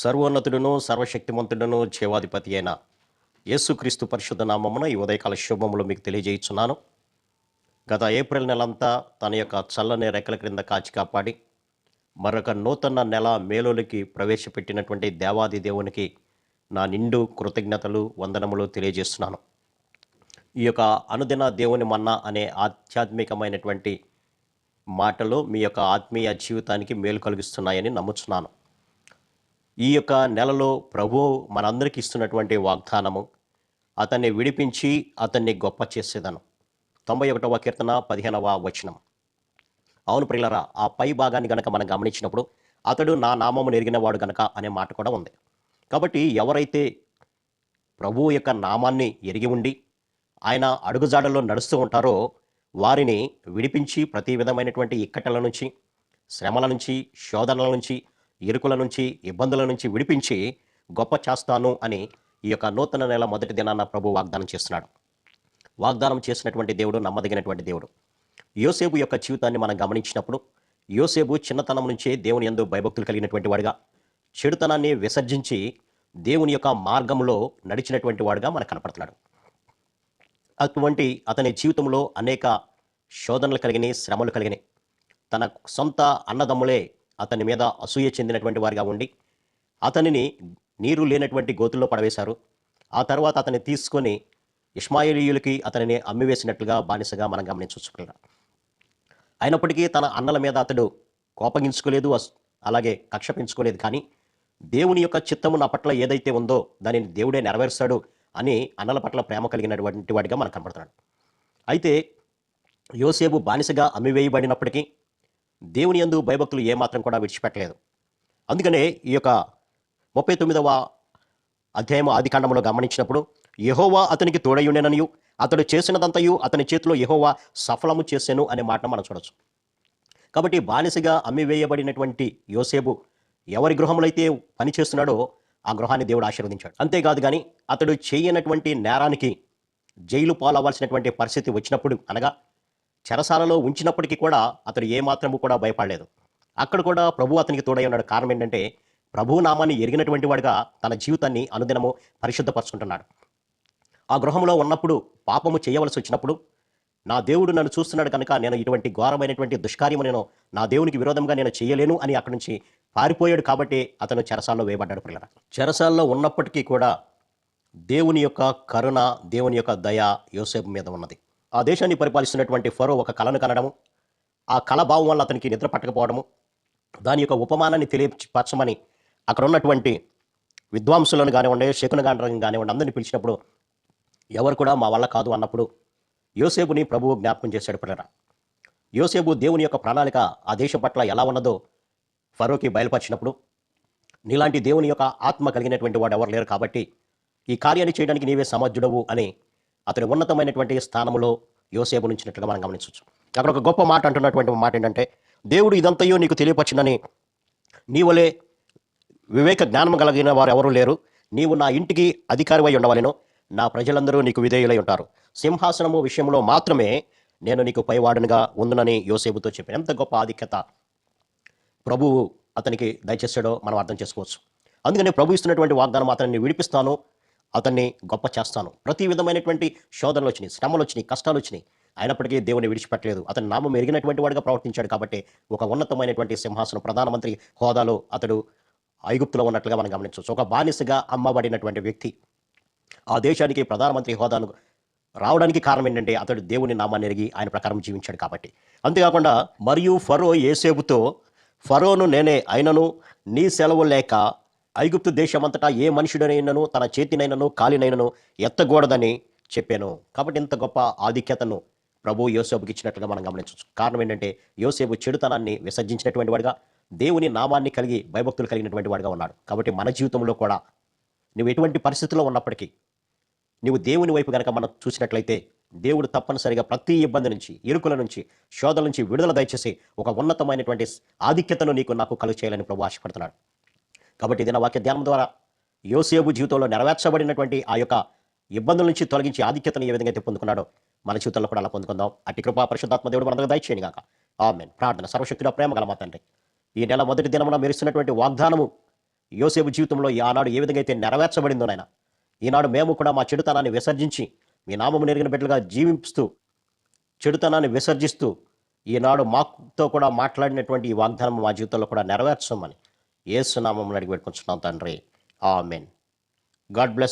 సర్వోన్నతుడును సర్వశక్తిమంతుడును జీవాధిపతి అయిన యేసుక్రీస్తు పరిశుద్ధ నామమున ఈ ఉదయకాల శుభములు మీకు తెలియజేయుచున్నాను. గత ఏప్రిల్ నెలంతా తన యొక్క చల్లని రెక్కల క్రింద కాచి కాపాడి మరొక నూతన నెల మేలోనికి ప్రవేశపెట్టినటువంటి దేవాది దేవునికి నా నిండు కృతజ్ఞతలు వందనములు తెలియజేస్తున్నాను. ఈ యొక్క అనుదిన దేవుని మన్నా అనే ఆధ్యాత్మికమైనటువంటి మాటలు మీ యొక్క ఆత్మీయ జీవితానికి మేలు కలిగిస్తున్నాయని నమ్ముచున్నాను. ఈ యొక్క నెలలో ప్రభువు మనందరికీ ఇస్తున్నటువంటి వాగ్దానము, అతన్ని విడిపించి అతన్ని గొప్ప చేసేదను. 91వ కీర్తన 15వ వచనం. అవును ప్రియులారా, ఆ పై భాగాన్ని గనక మనం గమనించినప్పుడు అతడు నా నామమును ఎరిగినవాడు గనక అనే మాట కూడా ఉంది. కాబట్టి ఎవరైతే ప్రభువు యొక్క నామాన్ని ఎరిగి ఉండి ఆయన అడుగుజాడల్లో నడుస్తూ ఉంటారో వారిని విడిపించి ప్రతి విధమైనటువంటి ఇక్కటల నుంచి, శ్రమల నుంచి, శోధనల నుంచి, ఇరుకుల నుంచి, ఇబ్బందుల నుంచి విడిపించి గొప్ప చేస్తాను అని ఈ యొక్క నూతన నెల మొదటి దినాన ప్రభు వాగ్దానం చేస్తున్నాడు. వాగ్దానం చేసినటువంటి దేవుడు నమ్మదగినటువంటి దేవుడు. యోసేపు యొక్క జీవితాన్ని మనం గమనించినప్పుడు యోసేపు చిన్నతనం నుంచే దేవుని యందు భయభక్తులు కలిగినటువంటి వాడుగా, చెడుతనాన్ని విసర్జించి దేవుని యొక్క మార్గంలో నడిచినటువంటి వాడుగా మనకు కనపడుతున్నాడు. అటువంటి అతని జీవితంలో అనేక శోధనలు కలిగినాయి, శ్రమలు కలిగినాయి. తన సొంత అన్నదమ్ములే అతని మీద అసూయ చెందినటువంటి వారిగా ఉండి అతనిని నీరు లేనటువంటి గోతుల్లో పడవేశారు. ఆ తర్వాత అతన్ని తీసుకొని ఇష్మాయేలీయులకి అతనిని అమ్మివేసినట్లుగా బానిసగా మనం గమనించుకున్నాం. అయినప్పటికీ తన అన్నల మీద అతడు కోపగించుకోలేదు, అలాగే కక్ష పెంచుకోలేదు. కానీ దేవుని యొక్క చిత్తము నా పట్ల ఏదైతే ఉందో దానిని దేవుడే నెరవేరుస్తాడు అని అన్నల పట్ల ప్రేమ కలిగినటువంటి వాడిగా మనకు కనపడుతున్నాడు. అయితే యోసేపు బానిసగా అమ్మివేయబడినప్పటికీ దేవుని యందు భయభక్తులు ఏమాత్రం కూడా విడిచిపెట్టలేదు. అందుకనే ఈ యొక్క 39వ అధ్యాయం ఆదికాండములో గమనించినప్పుడు యెహోవా అతనికి తోడయుండెననియు అతడు చేసినదంతయు అతని చేతిలో యెహోవా సఫలము చేసెను అనే మాట మనం చూడొచ్చు. కాబట్టి బానిసగా అమ్మివేయబడినటువంటి యోసేపు ఎవరి గృహంలో అయితే పనిచేస్తున్నాడో ఆ గృహాన్ని దేవుడు ఆశీర్వదించాడు. అంతేకాదు కానీ అతడు చేయనటువంటి నేరానికి జైలు పాలవ్వాల్సినటువంటి పరిస్థితి వచ్చినప్పుడు, అనగా చెరసాలలో ఉంచినప్పటికీ కూడా అతడు ఏమాత్రము కూడా భయపడలేదు. అక్కడ కూడా ప్రభు అతనికి తోడై ఉన్నాడు. కారణం ఏంటంటే ప్రభు నామాన్ని ఎరిగినటువంటి వాడుగా తన జీవితాన్ని అనుదినము పరిశుద్ధపరుచుకుంటున్నాడు. ఆ గృహంలో ఉన్నప్పుడు పాపము చేయవలసి వచ్చినప్పుడు నా దేవుడు నన్ను చూస్తున్నాడు కనుక నేను ఇటువంటి ఘోరమైనటువంటి దుష్కార్యము నేను నా దేవునికి విరోధంగా నేను చేయలేను అని అక్కడి నుంచి పారిపోయాడు. కాబట్టి అతను చెరసాల్లో వేయబడ్డాడు. పిల్లల చెరసాల్లో ఉన్నప్పటికీ కూడా దేవుని యొక్క కరుణ, దేవుని యొక్క దయ యోసేపు మీద ఉన్నది. ఆ దేశాన్ని పరిపాలిస్తున్నటువంటి ఫరో ఒక కళను కనడము, ఆ కళ భావం వల్ల అతనికి నిద్ర పట్టకపోవడము, దాని యొక్క ఉపమానాన్ని తెలియపరచమని అక్కడ ఉన్నటువంటి విద్వాంసులను కానివ్వండి, శకును కానివ్వండి అందరినీ పిలిచినప్పుడు ఎవరు కూడా మా వల్ల కాదు అన్నప్పుడు యోసేపుని ప్రభువు జ్ఞాపకం చేశాడు. పిల్లరా, యోసేపు దేవుని యొక్క ప్రణాళిక ఆ దేశం పట్ల ఎలా ఉన్నదో ఫరోకి బయలుపరిచినప్పుడు, నీలాంటి దేవుని యొక్క ఆత్మ కలిగినటువంటి వాడు ఎవరు లేరు కాబట్టి ఈ కార్యాన్ని చేయడానికి నీవే సమర్థుడవు అని అతని ఉన్నతమైనటువంటి స్థానంలో యోసేపు నుంచినట్లుగా మనం గమనించవచ్చు. అక్కడ ఒక గొప్ప మాట అంటున్నటువంటి మాట ఏంటంటే, దేవుడు ఇదంతయో నీకు తెలియపరిచినని నీవలే వివేక జ్ఞానం కలిగిన వారు ఎవరూ లేరు. నీవు నా ఇంటికి అధికారివై ఉండవలెను, నా ప్రజలందరూ నీకు విధేయులై ఉంటారు. సింహాసనము విషయంలో మాత్రమే నేను నీకు పైవాడునిగా ఉందునని యోసేపుతో చెప్పాను. ఎంత గొప్ప ఆధిక్యత ప్రభువు అతనికి దయచేసాడో మనం అర్థం చేసుకోవచ్చు. అందుకని ప్రభు ఇస్తున్నటువంటి వాగ్దానం, అతన్ని విడిపిస్తాను, అతన్ని గొప్ప చేస్తాను. ప్రతి విధమైనటువంటి శోధనలు వచ్చినాయి, శ్రమలు వచ్చినాయి, కష్టాలు వచ్చినాయి. అయినప్పటికీ దేవుని విడిచిపెట్టలేదు. అతని నామం ఎరిగినటువంటి వాడిగా ప్రవర్తించాడు కాబట్టి ఒక ఉన్నతమైనటువంటి సింహాసనం, ప్రధానమంత్రి హోదాలో అతడు ఐగుప్తులో ఉన్నట్లుగా మనం గమనించవచ్చు. ఒక బానిసగా అమ్మబడినటువంటి వ్యక్తి ఆ దేశానికి ప్రధానమంత్రి హోదాను రావడానికి కారణం ఏంటంటే అతడు దేవుని నామాన్ని ఎరిగి ఆయన ప్రకారం జీవించాడు కాబట్టి. అంతేకాకుండా మరియు ఫరో యోసేపుతో, ఫరోను నేనే అయినను నీ సెలవు లేక ఐగుప్తు దేశమంతటా ఏ మనుషుడనైనను తన చేతినైనను కాలినైనను ఎత్తకూడదని చెప్పాను. కాబట్టి ఇంత గొప్ప ఆధిక్యతను ప్రభు యోసేపుకి ఇచ్చినట్లుగా మనం గమనించవచ్చు. కారణం ఏంటంటే యోసేపు చెడుతనాన్ని విసర్జించినటువంటి వాడుగా, దేవుని నామాన్ని కలిగి భయభక్తులు కలిగినటువంటి వాడుగా ఉన్నాడు. కాబట్టి మన జీవితంలో కూడా నువ్వు ఎటువంటి పరిస్థితుల్లో ఉన్నప్పటికీ నువ్వు దేవుని వైపు కనుక మనం చూసినట్లయితే దేవుడు తప్పనిసరిగా ప్రతి ఇబ్బంది నుంచి, ఇరుకుల నుంచి, శోధల నుంచి విడుదల దయచేసి ఒక ఉన్నతమైనటువంటి ఆధిక్యతను నాకు కలుగు చేయాలని ప్రభు ఆశపడుతున్నాడు. కాబట్టి ఇది నా వాక్య ధ్యానం ద్వారా యోసేపు జీవితంలో నెరవేర్చబడినటువంటి ఆ యొక్క ఇబ్బందుల నుంచి తొలగించి ఆధిక్యతను ఏ విధంగా అయితే పొందుకున్నాడో మన జీవితంలో కూడా అలా పొందుకుందాం. అట్టి కృపా పరిశుద్ధాత్మ దేవుడు మనందరికీ దయచేయను గాక. ఆమేన్. ప్రార్థన. సర్వశక్తుడా, ప్రేమ గల మా తండ్రి, ఈ నెల మొదటి దినమున మీరు ఇస్తున్నటువంటి వాగ్దానము యోసేపు జీవితంలో ఆనాడు ఏ విధంగా అయితే నెరవేర్చబడిందో నాయన, ఈనాడు మేము కూడా మా చెడుతనాన్ని విసర్జించి మీ నామము నెరిగిన బిడ్డలుగా జీవిస్తూ చెడుతనాన్ని విసర్జిస్తూ ఈనాడు మాతో కూడా మాట్లాడినటువంటి ఈ వాగ్దానం మా జీవితంలో కూడా నెరవేర్చమని యేసు నామమున అడిగి పెట్టుకుంటున్నాం తండ్రి. ఆమేన్. God bless.